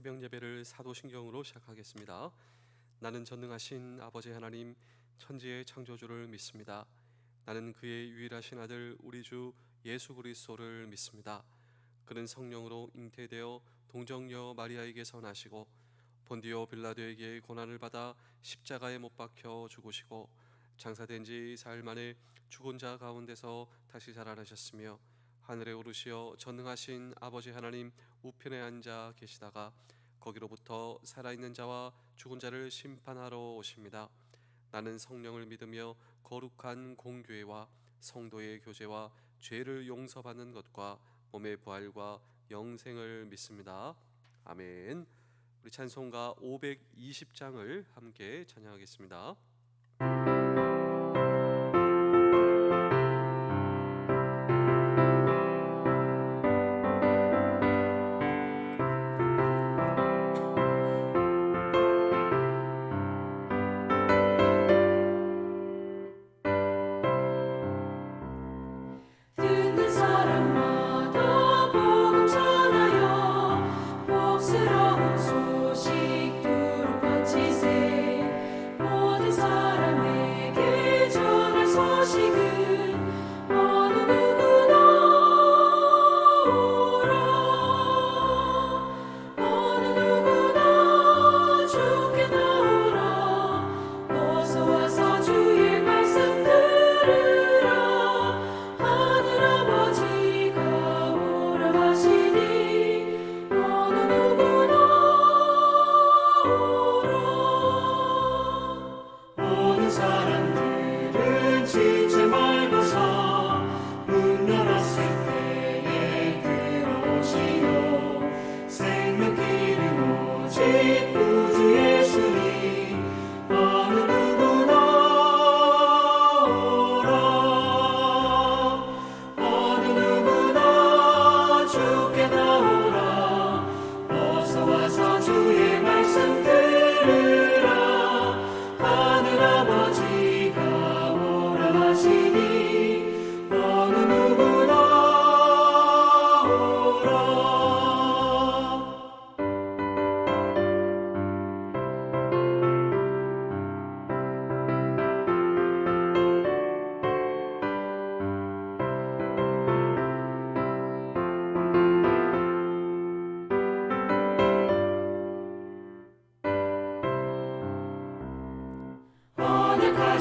새벽 예배를 사도신경으로 시작하겠습니다. 나는 전능하신 아버지 하나님 천지의 창조주를 믿습니다. 나는 그의 유일하신 아들 우리 주 예수 그리스도를 믿습니다. 그는 성령으로 잉태되어 동정녀 마리아에게서 나시고 본디오 빌라도에게 고난을 받아 십자가에 못 박혀 죽으시고 장사된 지 사흘 만에 죽은 자 가운데서 다시 살아나셨으며 하늘에 오르시어 전능하신 아버지 하나님 우편에 앉아 계시다가 거기로부터 살아있는 자와 죽은 자를 심판하러 오십니다. 나는 성령을 믿으며 거룩한 공교회와 성도의 교제와 죄를 용서받는 것과 몸의 부활과 영생을 믿습니다. 아멘. 우리 찬송가 520장을 함께 찬양하겠습니다.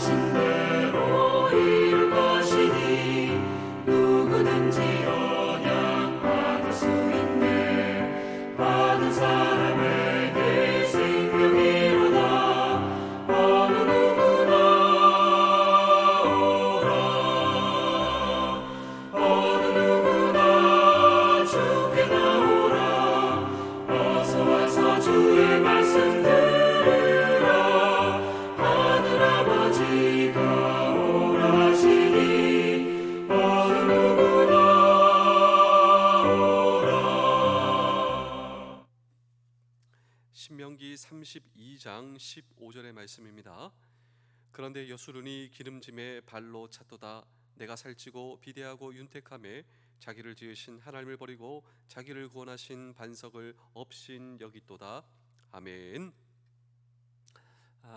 하신 대로 이룰 것이니 누구든지 언약받을 수 있네. 받은 사람에게 생명이로다. 어느 누구 32장 15절의 말씀입니다. 그런데 여수론이 기름짐에 발로 찼도다. 내가 살찌고 비대하고 윤택함에 자기를 지으신 하나님을 버리고 자기를 구원하신 반석을 없인 여깃도다. 아멘.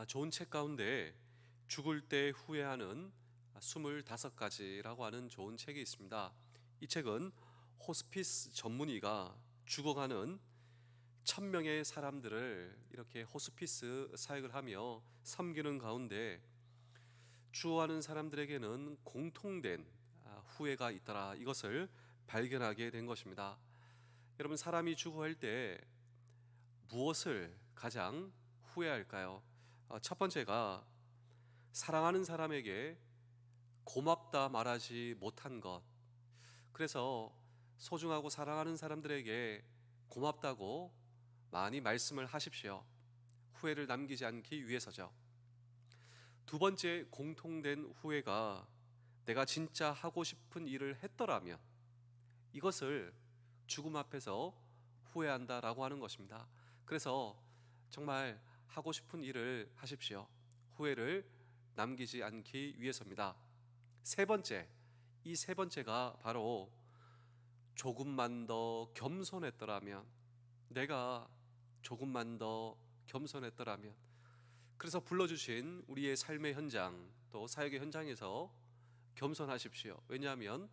좋은 책 가운데 죽을 때 후회하는 25가지라고 하는 좋은 책이 있습니다. 이 책은 호스피스 전문의가 죽어가는 1000명의 사람들을 이렇게 호스피스 사역을 하며 섬기는 가운데 죽어가는 사람들에게는 공통된 후회가 있더라, 이것을 발견하게 된 것입니다. 여러분, 사람이 죽어갈 때 무엇을 가장 후회할까요? 첫 번째가 사랑하는 사람에게 고맙다 말하지 못한 것. 그래서 소중하고 사랑하는 사람들에게 고맙다고 많이 말씀을 하십시오. 후회를 남기지 않기 위해서죠. 두 번째 공통된 후회가 내가 진짜 하고 싶은 일을 했더라면 이것을 죽음 앞에서 후회한다라고 하는 것입니다. 그래서 정말 하고 싶은 일을 하십시오. 후회를 남기지 않기 위해서입니다. 세 번째, 이 세 번째가 바로 조금만 더 겸손했더라면, 내가 조금만 더 겸손했더라면. 그래서 불러주신 우리의 삶의 현장, 또 사역의 현장에서 겸손하십시오. 왜냐하면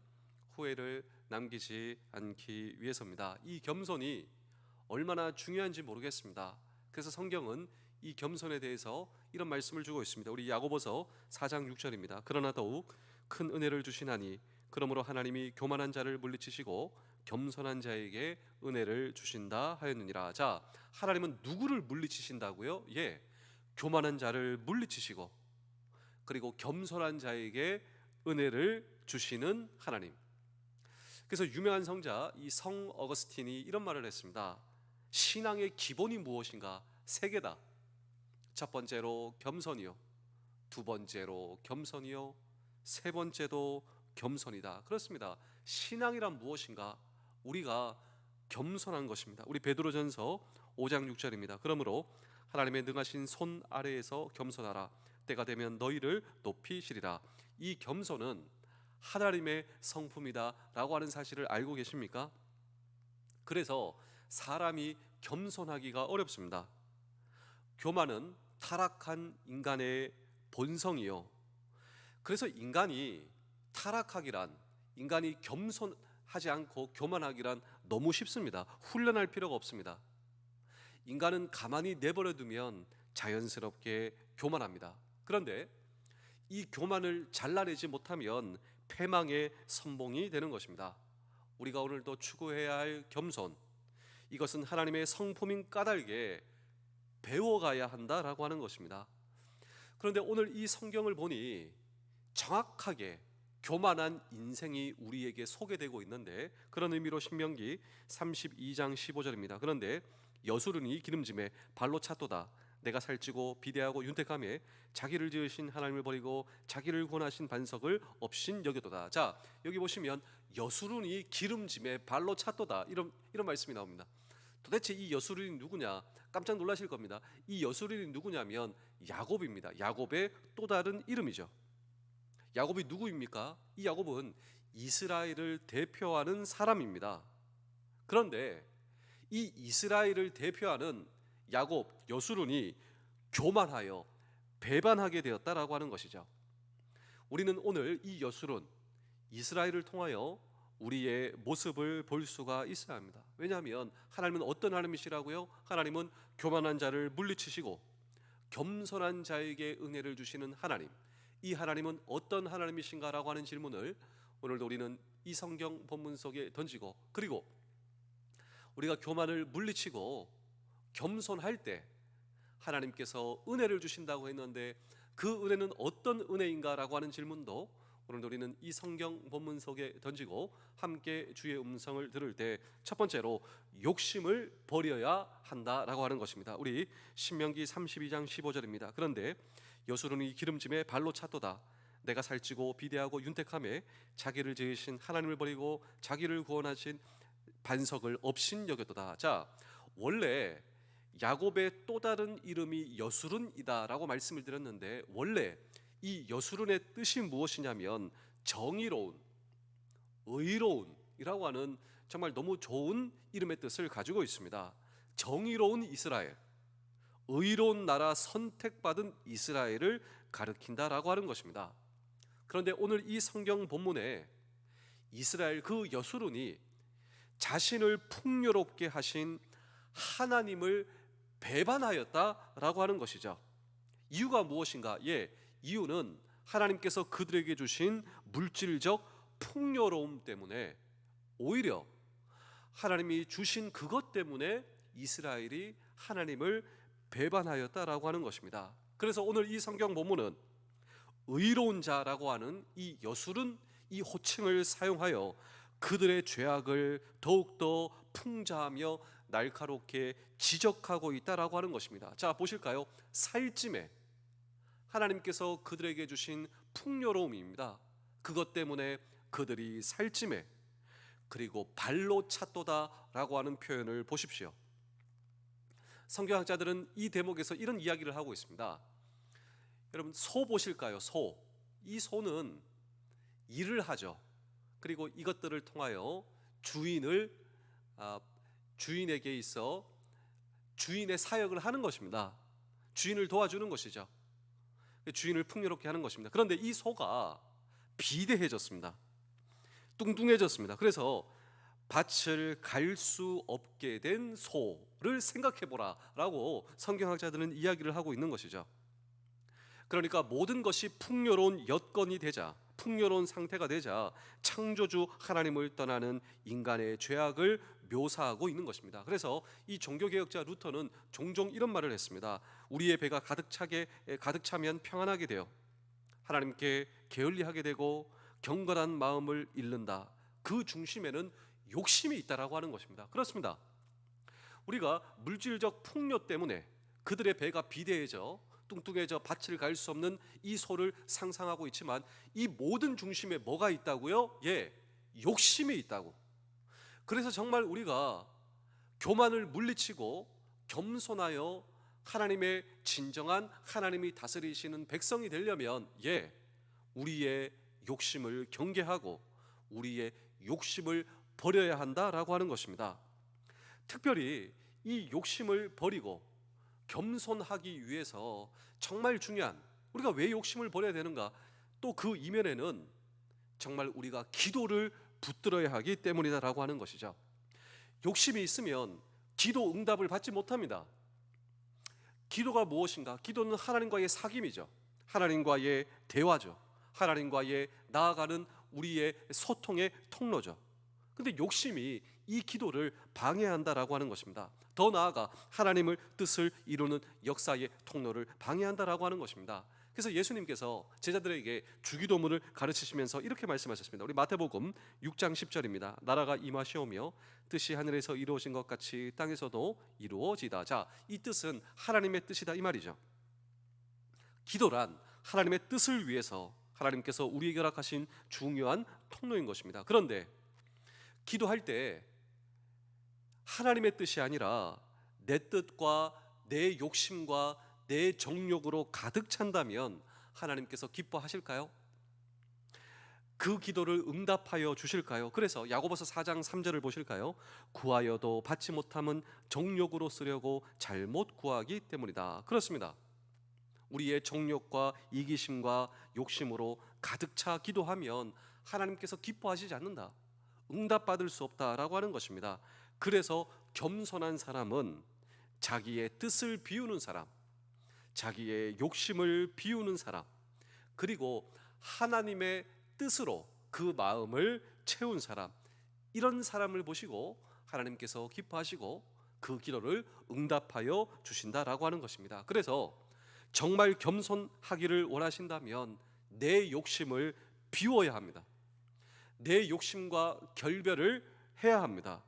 후회를 남기지 않기 위해서입니다. 이 겸손이 얼마나 중요한지 모르겠습니다. 그래서 성경은 이 겸손에 대해서 이런 말씀을 주고 있습니다. 우리 야고보서 4장 6절입니다. 그러나 더욱 큰 은혜를 주시나니 그러므로 하나님이 교만한 자를 물리치시고 겸손한 자에게 은혜를 주신다 하였느니라. 자, 하나님은 누구를 물리치신다고요? 예, 교만한 자를 물리치시고 그리고 겸손한 자에게 은혜를 주시는 하나님. 그래서 유명한 성자 이 성 어거스틴이 이런 말을 했습니다. 신앙의 기본이 무엇인가? 세 개다. 첫 번째로 겸손이요, 두 번째로 겸손이요, 세 번째도 겸손이다. 그렇습니다. 신앙이란 무엇인가? 우리가 겸손한 것입니다. 우리 베드로전서 5장 6절입니다. 그러므로 하나님의 능하신 손 아래에서 겸손하라. 때가 되면 너희를 높이시리라. 이 겸손은 하나님의 성품이다 라고 하는 사실을 알고 계십니까? 그래서 사람이 겸손하기가 어렵습니다. 교만은 타락한 인간의 본성이요, 그래서 인간이 타락하기란, 인간이 겸손하지 않고 교만하기란 너무 쉽습니다. 훈련할 필요가 없습니다. 인간은 가만히 내버려 두면 자연스럽게 교만합니다. 그런데 이 교만을 잘라내지 못하면 패망의 선봉이 되는 것입니다. 우리가 오늘도 추구해야 할 겸손, 이것은 하나님의 성품인 까닭에 배워가야 한다라고 하는 것입니다. 그런데 오늘 이 성경을 보니 정확하게 교만한 인생이 우리에게 소개되고 있는데, 그런 의미로 신명기 32장 15절입니다. 그런데 여수론이 기름짐에 발로 찼도다. 내가 살찌고 비대하고 윤택함에 자기를 지으신 하나님을 버리고 자기를 구원하신 반석을 없인 여겼도다. 자, 여기 보시면 여수론이 기름짐에 발로 찼도다, 이런 말씀이 나옵니다. 도대체 이 여수론이 누구냐? 깜짝 놀라실 겁니다. 이 여수론이 누구냐면 야곱입니다. 야곱의 또 다른 이름이죠. 야곱이 누구입니까? 이 야곱은 이스라엘을 대표하는 사람입니다. 그런데 이 이스라엘을 대표하는 야곱, 여수론이 교만하여 배반하게 되었다라고 하는 것이죠. 우리는 오늘 이 여수론, 이스라엘을 통하여 우리의 모습을 볼 수가 있어야 합니다. 왜냐하면 하나님은 어떤 하나님이시라고요? 하나님은 교만한 자를 물리치시고 겸손한 자에게 은혜를 주시는 하나님. 이 하나님은 어떤 하나님이신가라고 하는 질문을 오늘도 우리는 이 성경 본문 속에 던지고, 그리고 우리가 교만을 물리치고 겸손할 때 하나님께서 은혜를 주신다고 했는데 그 은혜는 어떤 은혜인가라고 하는 질문도 오늘 우리는 이 성경 본문 속에 던지고 함께 주의 음성을 들을 때 첫 번째로 욕심을 버려야 한다라고 하는 것입니다. 우리 신명기 32장 15절입니다. 그런데 여수론이 기름짐에 발로 찼도다. 내가 살찌고 비대하고 윤택함에 자기를 지으신 하나님을 버리고 자기를 구원하신 반석을 없인 여겼도다. 자, 원래 야곱의 또 다른 이름이 여수른이다라고 말씀을 드렸는데, 원래 이 여수른의 뜻이 무엇이냐면 정의로운, 의로운이라고 하는 정말 너무 좋은 이름의 뜻을 가지고 있습니다. 정의로운 이스라엘, 의로운 나라, 선택받은 이스라엘을 가리킨다라고 하는 것입니다. 그런데 오늘 이 성경 본문에 이스라엘 그 여수른이 자신을 풍요롭게 하신 하나님을 배반하였다라고 하는 것이죠. 이유가 무엇인가? 이유는 하나님께서 그들에게 주신 물질적 풍요로움 때문에, 오히려 하나님이 주신 그것 때문에 이스라엘이 하나님을 배반하였다라고 하는 것입니다. 그래서 오늘 이 성경 본문은 의로운 자라고 하는 이 여수른 이 호칭을 사용하여 그들의 죄악을 더욱더 풍자하며 날카롭게 지적하고 있다라고 하는 것입니다. 자, 보실까요? 살찜에 하나님께서 그들에게 주신 풍요로움입니다. 그것 때문에 그들이 살찜에, 그리고 발로 찼도다라고 하는 표현을 보십시오. 성경학자들은 이 대목에서 이런 이야기를 하고 있습니다. 여러분, 소 보실까요? 소. 이 소는 일을 하죠. 그리고 이것들을 통하여 주인에게 있어 주인의 사역을 하는 것입니다. 주인을 도와주는 것이죠. 주인을 풍요롭게 하는 것입니다. 그런데 이 소가 비대해졌습니다. 뚱뚱해졌습니다. 그래서 밭을 갈 수 없게 된 소를 생각해보라 라고 성경학자들은 이야기를 하고 있는 것이죠. 그러니까 모든 것이 풍요로운 여건이 되자, 풍요로운 상태가 되자 창조주 하나님을 떠나는 인간의 죄악을 묘사하고 있는 것입니다. 그래서 이 종교개혁자 루터는 종종 이런 말을 했습니다. 우리의 배가 가득 차면 평안하게 되어 하나님께 게을리하게 되고 경건한 마음을 잃는다. 그 중심에는 욕심이 있다라고 하는 것입니다. 그렇습니다. 우리가 물질적 풍요 때문에 그들의 배가 비대해져 뚱뚱해져 밭을 갈 수 없는 이 소를 상상하고 있지만, 이 모든 중심에 뭐가 있다고요? 욕심이 있다고. 그래서 정말 우리가 교만을 물리치고 겸손하여 하나님의 진정한, 하나님이 다스리시는 백성이 되려면 우리의 욕심을 경계하고 우리의 욕심을 버려야 한다라고 하는 것입니다. 특별히 이 욕심을 버리고 겸손하기 위해서 정말 중요한, 우리가 왜 욕심을 버려야 되는가? 또 그 이면에는 정말 우리가 기도를 붙들어야 하기 때문이다라고 하는 것이죠. 욕심이 있으면 기도 응답을 받지 못합니다. 기도가 무엇인가? 기도는 하나님과의 사귐이죠. 하나님과의 대화죠. 하나님과의 나아가는 우리의 소통의 통로죠. 근데 욕심이 이 기도를 방해한다라고 하는 것입니다. 더 나아가 하나님의 뜻을 이루는 역사의 통로를 방해한다라고 하는 것입니다. 그래서 예수님께서 제자들에게 주기도문을 가르치시면서 이렇게 말씀하셨습니다. 우리 마태복음 6장 10절입니다. 나라가 임하시오며 뜻이 하늘에서 이루어진 것 같이 땅에서도 이루어지다. 자, 이 뜻은 하나님의 뜻이다 이 말이죠. 기도란 하나님의 뜻을 위해서 하나님께서 우리에게 허락하신 중요한 통로인 것입니다. 그런데 기도할 때 하나님의 뜻이 아니라 내 뜻과 내 욕심과 내 정욕으로 가득 찬다면 하나님께서 기뻐하실까요? 그 기도를 응답하여 주실까요? 그래서 야고보서 4장 3절을 보실까요? 구하여도 받지 못함은 정욕으로 쓰려고 잘못 구하기 때문이다. 그렇습니다. 우리의 정욕과 이기심과 욕심으로 가득 차 기도하면 하나님께서 기뻐하시지 않는다, 응답받을 수 없다라고 하는 것입니다. 그래서 겸손한 사람은 자기의 뜻을 비우는 사람, 자기의 욕심을 비우는 사람, 그리고 하나님의 뜻으로 그 마음을 채운 사람, 이런 사람을 보시고 하나님께서 기뻐하시고 그 기도를 응답하여 주신다라고 하는 것입니다. 그래서 정말 겸손하기를 원하신다면 내 욕심을 비워야 합니다. 내 욕심과 결별을 해야 합니다.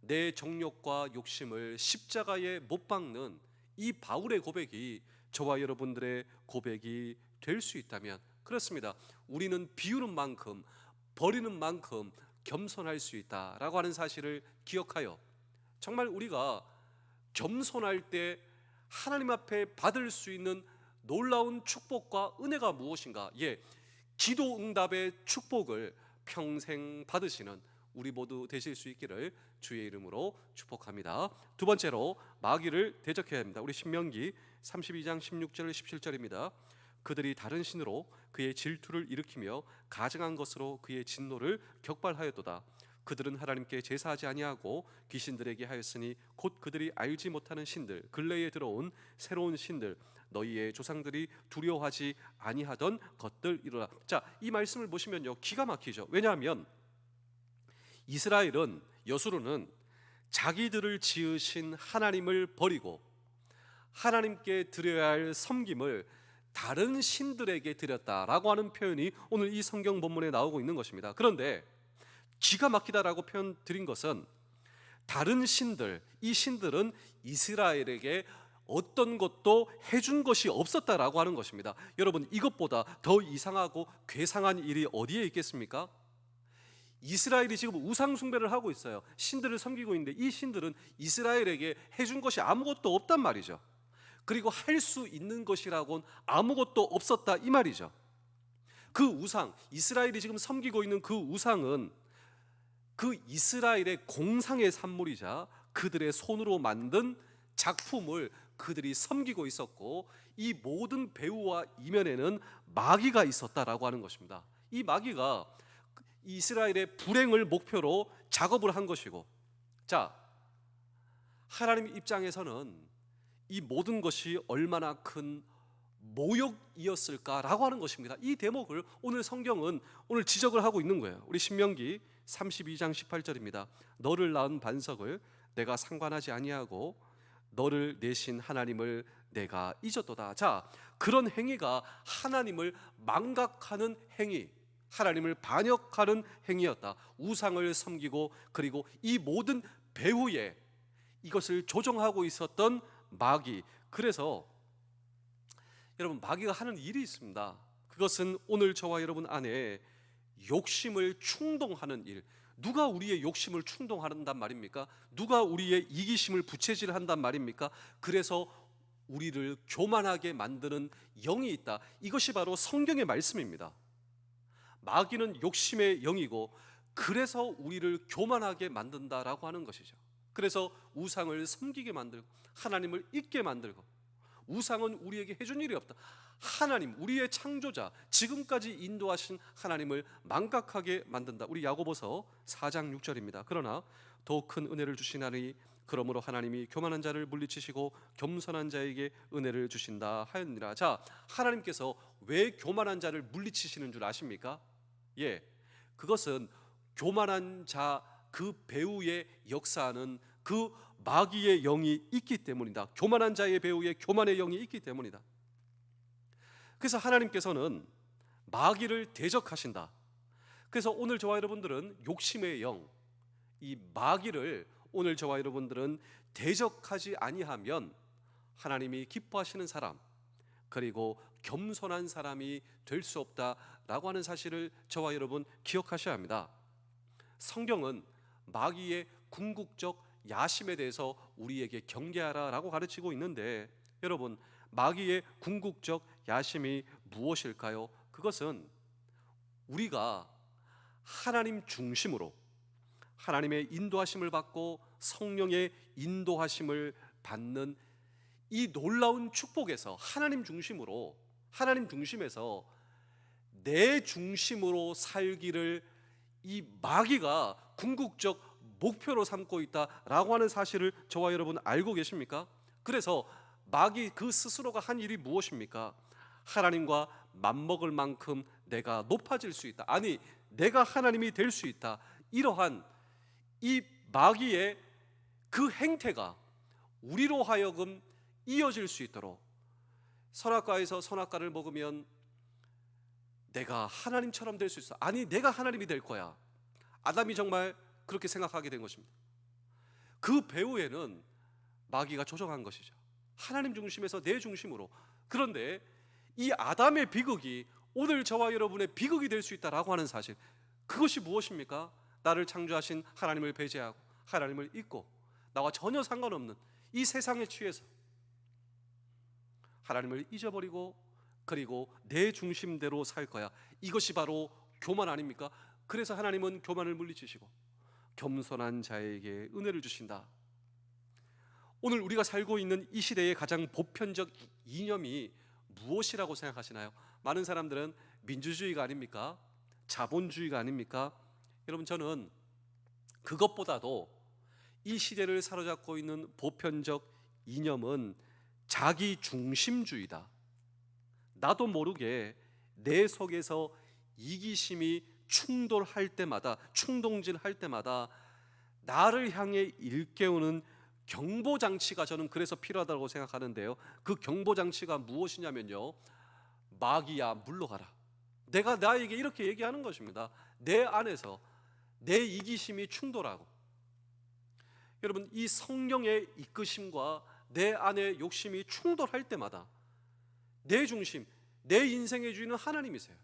내 정욕과 욕심을 십자가에 못 박는 이 바울의 고백이 저와 여러분들의 고백이 될 수 있다면, 그렇습니다. 우리는 비우는 만큼, 버리는 만큼 겸손할 수 있다라고 하는 사실을 기억하여 정말 우리가 겸손할 때 하나님 앞에 받을 수 있는 놀라운 축복과 은혜가 무엇인가? 기도 응답의 축복을 평생 받으시는 우리 모두 되실 수 있기를 주의 이름으로 축복합니다. 두 번째로 마귀를 대적해야 합니다. 우리 신명기 32장 16절 17절입니다. 그들이 다른 신으로 그의 질투를 일으키며 가증한 것으로 그의 진노를 격발하였도다. 그들은 하나님께 제사하지 아니하고 귀신들에게 하였으니 곧 그들이 알지 못하는 신들, 근래에 들어온 새로운 신들, 너희의 조상들이 두려워하지 아니하던 것들이로라. 자, 이 말씀을 보시면요, 기가 막히죠. 왜냐하면 이스라엘은, 여수로는 자기들을 지으신 하나님을 버리고 하나님께 드려야 할 섬김을 다른 신들에게 드렸다라고 하는 표현이 오늘 이 성경 본문에 나오고 있는 것입니다. 그런데 기가 막히다라고 표현 드린 것은 다른 신들, 이 신들은 이스라엘에게 어떤 것도 해준 것이 없었다라고 하는 것입니다. 여러분, 이것보다 더 이상하고 괴상한 일이 어디에 있겠습니까? 이스라엘이 지금 우상 숭배를 하고 있어요. 신들을 섬기고 있는데 이 신들은 이스라엘에게 해준 것이 아무것도 없단 말이죠. 그리고 할 수 있는 것이라고는 아무것도 없었다 이 말이죠. 그 우상, 이스라엘이 지금 섬기고 있는 그 우상은 그 이스라엘의 공상의 산물이자 그들의 손으로 만든 작품을 그들이 섬기고 있었고, 이 모든 배후와 이면에는 마귀가 있었다라고 하는 것입니다. 이 마귀가 이스라엘의 불행을 목표로 작업을 한 것이고, 자, 하나님 입장에서는 이 모든 것이 얼마나 큰 모욕이었을까라고 하는 것입니다. 이 대목을 오늘 성경은 오늘 지적을 하고 있는 거예요. 우리 신명기 32장 18절입니다. 너를 낳은 반석을 내가 상관하지 아니하고 너를 내신 하나님을 내가 잊었도다. 자, 그런 행위가 하나님을 망각하는 행위, 하나님을 반역하는 행위였다. 우상을 섬기고 그리고 이 모든 배후에 이것을 조종하고 있었던 마귀. 그래서 여러분, 마귀가 하는 일이 있습니다. 그것은 오늘 저와 여러분 안에 욕심을 충동하는 일. 누가 우리의 욕심을 충동한단 말입니까? 누가 우리의 이기심을 부채질한단 말입니까? 그래서 우리를 교만하게 만드는 영이 있다. 이것이 바로 성경의 말씀입니다. 마귀는 욕심의 영이고 그래서 우리를 교만하게 만든다라고 하는 것이죠. 그래서 우상을 섬기게 만들고 하나님을 잊게 만들고, 우상은 우리에게 해준 일이 없다. 하나님, 우리의 창조자, 지금까지 인도하신 하나님을 망각하게 만든다. 우리 야고보서 4장 6절입니다. 그러나 더 큰 은혜를 주시나니 그러므로 하나님이 교만한 자를 물리치시고 겸손한 자에게 은혜를 주신다 하였느니라. 자, 하나님께서 왜 교만한 자를 물리치시는 줄 아십니까? 그것은 교만한 자 그 배후에 역사하는 그 마귀의 영이 있기 때문이다. 교만한 자의 배후에 교만의 영이 있기 때문이다. 그래서 하나님께서는 마귀를 대적하신다. 그래서 오늘 저와 여러분들은 욕심의 영, 이 마귀를 오늘 저와 여러분들은 대적하지 아니하면 하나님이 기뻐하시는 사람, 그리고 겸손한 사람이 될 수 없다라고 하는 사실을 저와 여러분 기억하셔야 합니다. 성경은 마귀의 궁극적 야심에 대해서 우리에게 경계하라라고 가르치고 있는데, 여러분, 마귀의 궁극적 야심이 무엇일까요? 그것은 우리가 하나님 중심으로 하나님의 인도하심을 받고 성령의 인도하심을 받는 이 놀라운 축복에서 하나님 중심으로, 하나님 중심에서 내 중심으로 살기를 이 마귀가 궁극적 목표로 삼고 있다라고 하는 사실을 저와 여러분 알고 계십니까? 그래서 마귀 그 스스로가 한 일이 무엇입니까? 하나님과 맞먹을 만큼 내가 높아질 수 있다. 아니, 내가 하나님이 될 수 있다. 이러한 이 마귀의 그 행태가 우리로 하여금 이어질 수 있도록, 선악과에서 선악과를 먹으면 내가 하나님처럼 될 수 있어. 아니, 내가 하나님이 될 거야. 아담이 정말 그렇게 생각하게 된 것입니다. 그 배후에는 마귀가 조종한 것이죠. 하나님 중심에서 내 중심으로. 그런데 이 아담의 비극이 오늘 저와 여러분의 비극이 될 수 있다라고 하는 사실, 그것이 무엇입니까? 나를 창조하신 하나님을 배제하고 하나님을 잊고 나와 전혀 상관없는 이 세상에 취해서 하나님을 잊어버리고 그리고 내 중심대로 살 거야. 이것이 바로 교만 아닙니까? 그래서 하나님은 교만을 물리치시고 겸손한 자에게 은혜를 주신다. 오늘 우리가 살고 있는 이 시대의 가장 보편적 이념이 무엇이라고 생각하시나요? 많은 사람들은 민주주의가 아닙니까? 자본주의가 아닙니까? 여러분, 저는 그것보다도 이 시대를 사로잡고 있는 보편적 이념은 자기 중심주의다. 나도 모르게 내 속에서 이기심이 충돌할 때마다, 충동질할 때마다 나를 향해 일깨우는 경보장치가 저는 그래서 필요하다고 생각하는데요. 그 경보장치가 무엇이냐면요, 마귀야 물러가라. 내가 나에게 이렇게 얘기하는 것입니다. 내 안에서 내 이기심이 충돌하고, 여러분, 이 성령의 이끄심과 내 안의 욕심이 충돌할 때마다 내 중심, 내 인생의 주인은 하나님이세요.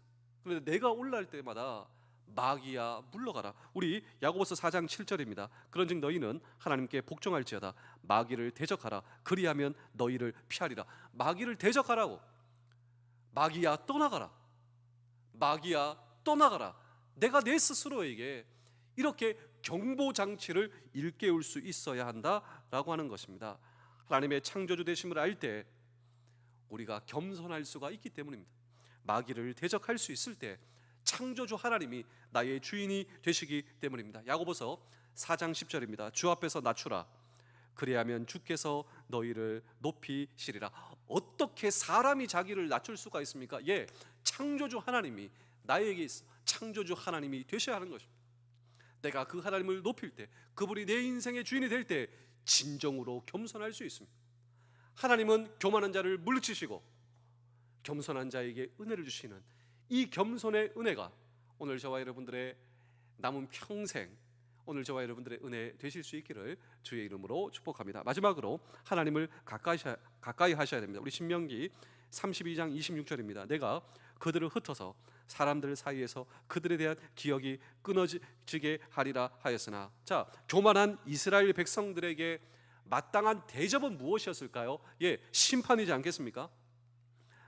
그런데 내가 올라갈 때마다 마귀야 물러가라. 우리 야고보서 4장 7절입니다. 그런즉 너희는 하나님께 복종할지어다. 마귀를 대적하라. 그리하면 너희를 피하리라. 마귀를 대적하라고. 마귀야 떠나가라. 마귀야 떠나가라. 내가 내 스스로에게 이렇게 경보장치를 일깨울 수 있어야 한다라고 하는 것입니다. 하나님의 창조주 되심을 알 때 우리가 겸손할 수가 있기 때문입니다. 마귀를 대적할 수 있을 때 창조주 하나님이 나의 주인이 되시기 때문입니다. 야고보서 4장 10절입니다. 주 앞에서 낮추라. 그리하면 주께서 너희를 높이시리라. 어떻게 사람이 자기를 낮출 수가 있습니까? 예, 창조주 하나님이 나에게 있어. 창조주 하나님이 되셔야 하는 것입니다. 내가 그 하나님을 높일 때, 그분이 내 인생의 주인이 될 때 진정으로 겸손할 수 있습니다. 하나님은 교만한 자를 물리치시고 겸손한 자에게 은혜를 주시는 이 겸손의 은혜가 오늘 저와 여러분들의 남은 평생, 오늘 저와 여러분들의 은혜 되실 수 있기를 주의 이름으로 축복합니다. 마지막으로 하나님을 가까이 하셔야 됩니다. 우리 신명기 32장 26절입니다. 내가 그들을 흩어서 사람들 사이에서 그들에 대한 기억이 끊어지게 하리라 하였으나, 자, 교만한 이스라엘 백성들에게 마땅한 대접은 무엇이었을까요? 예, 심판이지 않겠습니까?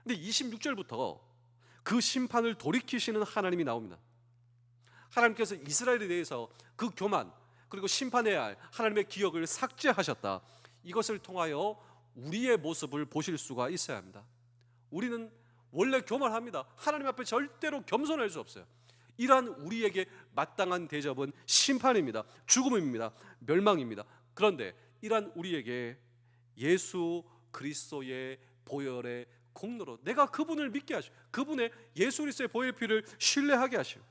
근데 26절부터 그 심판을 돌이키시는 하나님이 나옵니다. 하나님께서 이스라엘에 대해서 그 교만 그리고 심판해야 할 하나님의 기억을 삭제하셨다. 이것을 통하여 우리의 모습을 보실 수가 있어야 합니다. 우리는 원래 교만합니다. 하나님 앞에 절대로 겸손할 수 없어요. 이러한 우리에게 마땅한 대접은 심판입니다. 죽음입니다. 멸망입니다. 그런데 이러한 우리에게 예수 그리스도의 보혈의 공로로 내가 그분을 믿게 하시고 그분의 예수 그리스도의 보혈의 피를 신뢰하게 하시고,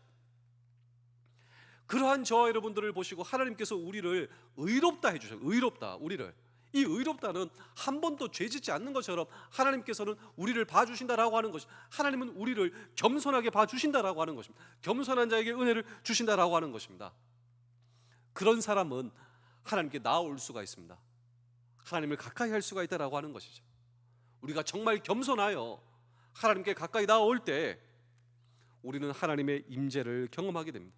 그러한 저와 여러분들을 보시고 하나님께서 우리를 의롭다 해주셔요. 의롭다, 우리를. 이 의롭다는 한 번도 죄짓지 않는 것처럼 하나님께서는 우리를 봐주신다라고 하는 것이, 하나님은 우리를 겸손하게 봐주신다라고 하는 것입니다. 겸손한 자에게 은혜를 주신다라고 하는 것입니다. 그런 사람은 하나님께 나아올 수가 있습니다. 하나님을 가까이 할 수가 있다라고 하는 것이죠. 우리가 정말 겸손하여 하나님께 가까이 나아올 때 우리는 하나님의 임재를 경험하게 됩니다.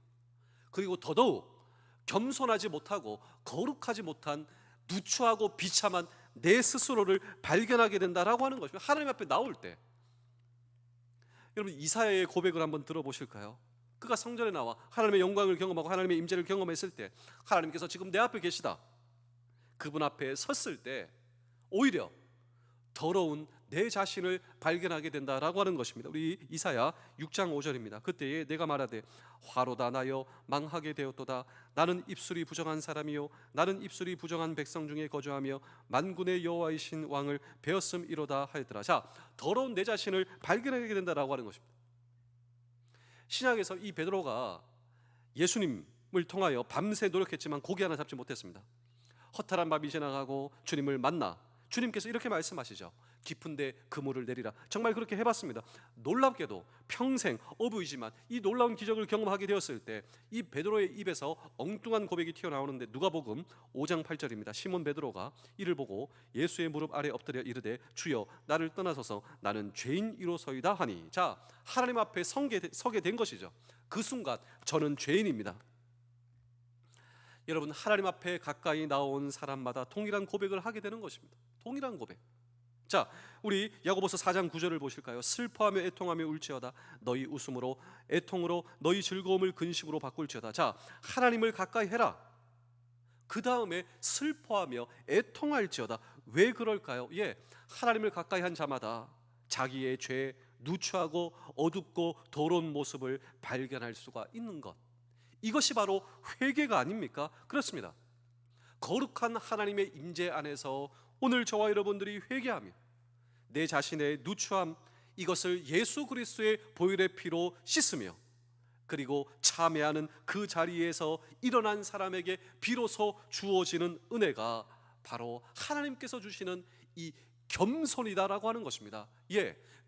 그리고 더더욱 겸손하지 못하고 거룩하지 못한 누추하고 비참한 내 스스로를 발견하게 된다라고 하는 것입니다. 하나님 앞에 나올 때. 여러분, 이사야의 고백을 한번 들어보실까요? 그가 성전에 나와 하나님의 영광을 경험하고 하나님의 임재를 경험했을 때 하나님께서 지금 내 앞에 계시다. 그분 앞에 섰을 때 오히려 더러운 내 자신을 발견하게 된다라고 하는 것입니다. 우리 이사야 6장 5절입니다. 그때에 내가 말하되 화로다 나여 망하게 되었도다. 나는 입술이 부정한 사람이요 나는 입술이 부정한 백성 중에 거주하며 만군의 여호와이신 왕을 배었음이로다 하였더라. 자, 더러운 내 자신을 발견하게 된다라고 하는 것입니다. 신약에서 이 베드로가 예수님을 통하여 밤새 노력했지만 고기 하나 잡지 못했습니다. 허탈한 밤이 지나가고 주님을 만나 주님께서 이렇게 말씀하시죠. 깊은데 그물을 내리라. 정말 그렇게 해봤습니다. 놀랍게도 평생 어부이지만 이 놀라운 기적을 경험하게 되었을 때 이 베드로의 입에서 엉뚱한 고백이 튀어나오는데 누가복음 5장 8절입니다. 시몬 베드로가 이를 보고 예수의 무릎 아래 엎드려 이르되 주여 나를 떠나소서 나는 죄인이로소이다 하니, 자, 하나님 앞에 서게 된 것이죠. 그 순간 저는 죄인입니다. 여러분, 하나님 앞에 가까이 나온 사람마다 동일한 고백을 하게 되는 것입니다. 동일한 고백. 자, 우리 야고보서 4장 9절을 보실까요? 슬퍼하며 애통하며 울지어다 너희 웃음으로 애통으로 너희 즐거움을 근심으로 바꿀지어다. 자, 하나님을 가까이 해라. 그 다음에 슬퍼하며 애통할지어다. 왜 그럴까요? 하나님을 가까이 한 자마다 자기의 죄, 누추하고 어둡고 더러운 모습을 발견할 수가 있는 것, 이것이 바로 회개가 아닙니까? 그렇습니다. 거룩한 하나님의 임재 안에서 오늘 저와 여러분들이 회개하며 내 자신의 누추함, 이것을 예수 그리스도의 보혈의 피로 씻으며 그리고 참회하는 그 자리에서 일어난 사람에게 비로소 주어지는 은혜가 바로 하나님께서 주시는 이 겸손이다라고 하는 것입니다.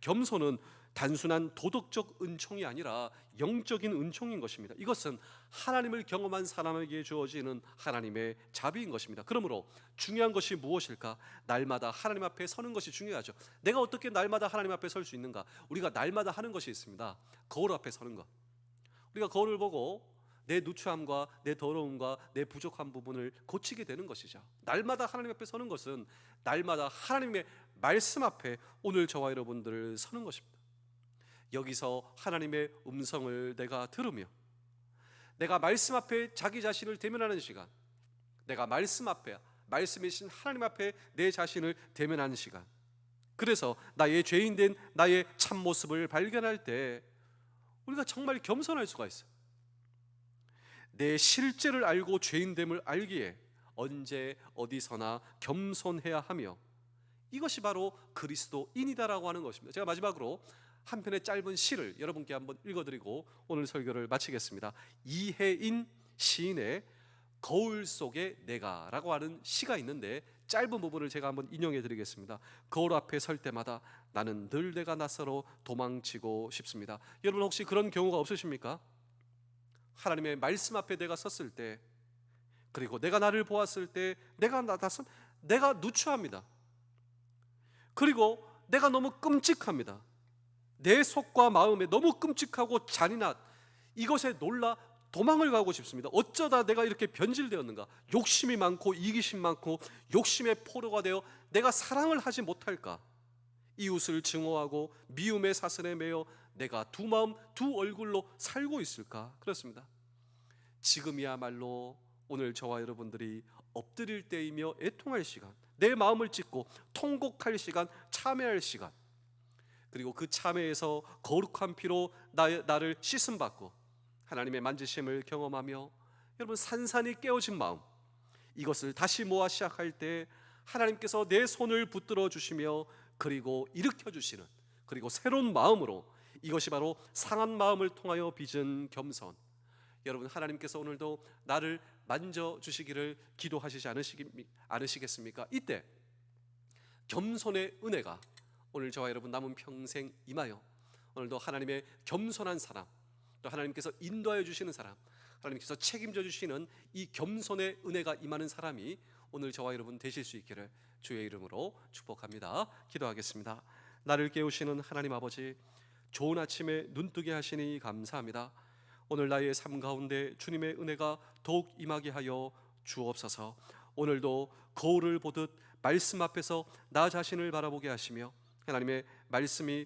겸손은 단순한 도덕적 은총이 아니라 영적인 은총인 것입니다. 이것은 하나님을 경험한 사람에게 주어지는 하나님의 자비인 것입니다. 그러므로 중요한 것이 무엇일까? 날마다 하나님 앞에 서는 것이 중요하죠. 내가 어떻게 날마다 하나님 앞에 설 수 있는가? 우리가 날마다 하는 것이 있습니다. 거울 앞에 서는 것. 우리가 거울을 보고 내 누추함과 내 더러움과 내 부족한 부분을 고치게 되는 것이죠. 날마다 하나님 앞에 서는 것은 날마다 하나님의 말씀 앞에 오늘 저와 여러분들 서는 것입니다. 여기서 하나님의 음성을 내가 들으며 내가 말씀 앞에 자기 자신을 대면하는 시간, 내가 말씀 앞에, 말씀이신 하나님 앞에 내 자신을 대면하는 시간, 그래서 나의 죄인된 나의 참모습을 발견할 때 우리가 정말 겸손할 수가 있어요. 내 실제를 알고 죄인됨을 알기에 언제 어디서나 겸손해야 하며, 이것이 바로 그리스도인이다라고 하는 것입니다. 제가 마지막으로 한 편의 짧은 시를 여러분께 한번 읽어드리고 오늘 설교를 마치겠습니다. 이혜인 시인의 거울 속의 내가라고 하는 시가 있는데 짧은 부분을 제가 한번 인용해 드리겠습니다. 거울 앞에 설 때마다 나는 늘 내가 낯설어 도망치고 싶습니다. 여러분 혹시 그런 경우가 없으십니까? 하나님의 말씀 앞에 내가 섰을 때, 그리고 내가 나를 보았을 때 내가 누추합니다. 그리고 내가 너무 끔찍합니다. 내 속과 마음에 너무 끔찍하고 잔인한 이것에 놀라 도망을 가고 싶습니다. 어쩌다 내가 이렇게 변질되었는가? 욕심이 많고 이기심 많고 욕심의 포로가 되어 내가 사랑을 하지 못할까? 이웃을 증오하고 미움의 사슬에 매여 내가 두 마음 두 얼굴로 살고 있을까? 그렇습니다. 지금이야말로 오늘 저와 여러분들이 엎드릴 때이며 애통할 시간, 내 마음을 찢고 통곡할 시간, 참회할 시간, 그리고 그 참회에서 거룩한 피로 나를 씻음받고 하나님의 만지심을 경험하며 여러분 산산이 깨어진 마음, 이것을 다시 모아 시작할 때 하나님께서 내 손을 붙들어 주시며 그리고 일으켜 주시는, 그리고 새로운 마음으로, 이것이 바로 상한 마음을 통하여 빚은 겸손. 여러분, 하나님께서 오늘도 나를 만져주시기를 기도하시지 않으시겠습니까? 이때 겸손의 은혜가 오늘 저와 여러분 남은 평생 임하여 오늘도 하나님의 겸손한 사람, 또 하나님께서 인도하여 주시는 사람, 하나님께서 책임져 주시는 이 겸손의 은혜가 임하는 사람이 오늘 저와 여러분 되실 수 있기를 주의 이름으로 축복합니다. 기도하겠습니다. 나를 깨우시는 하나님 아버지, 좋은 아침에 눈뜨게 하시니 감사합니다. 오늘 나의 삶 가운데 주님의 은혜가 더욱 임하게 하여 주옵소서. 오늘도 거울을 보듯 말씀 앞에서 나 자신을 바라보게 하시며 하나님의 말씀이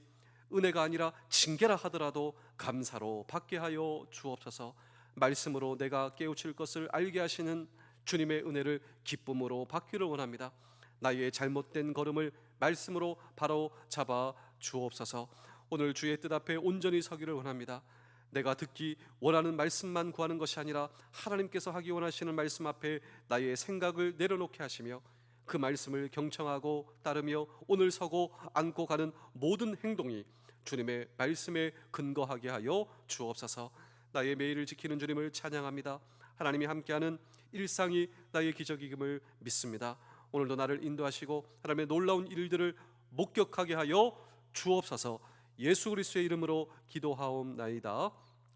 은혜가 아니라 징계라 하더라도 감사로 받게 하여 주옵소서. 말씀으로 내가 깨우칠 것을 알게 하시는 주님의 은혜를 기쁨으로 받기를 원합니다. 나의 잘못된 걸음을 말씀으로 바로 잡아 주옵소서. 오늘 주의 뜻 앞에 온전히 서기를 원합니다. 내가 듣기 원하는 말씀만 구하는 것이 아니라 하나님께서 하기 원하시는 말씀 앞에 나의 생각을 내려놓게 하시며 그 말씀을 경청하고 따르며 오늘 서고 안고 가는 모든 행동이 주님의 말씀에 근거하게 하여 주옵소서. 나의 매일을 지키는 주님을 찬양합니다. 하나님이 함께하는 일상이 나의 기적임을 믿습니다. 오늘도 나를 인도하시고 하나님의 놀라운 일들을 목격하게 하여 주옵소서. 예수 그리스도의 이름으로 기도하옵나이다.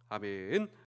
아멘.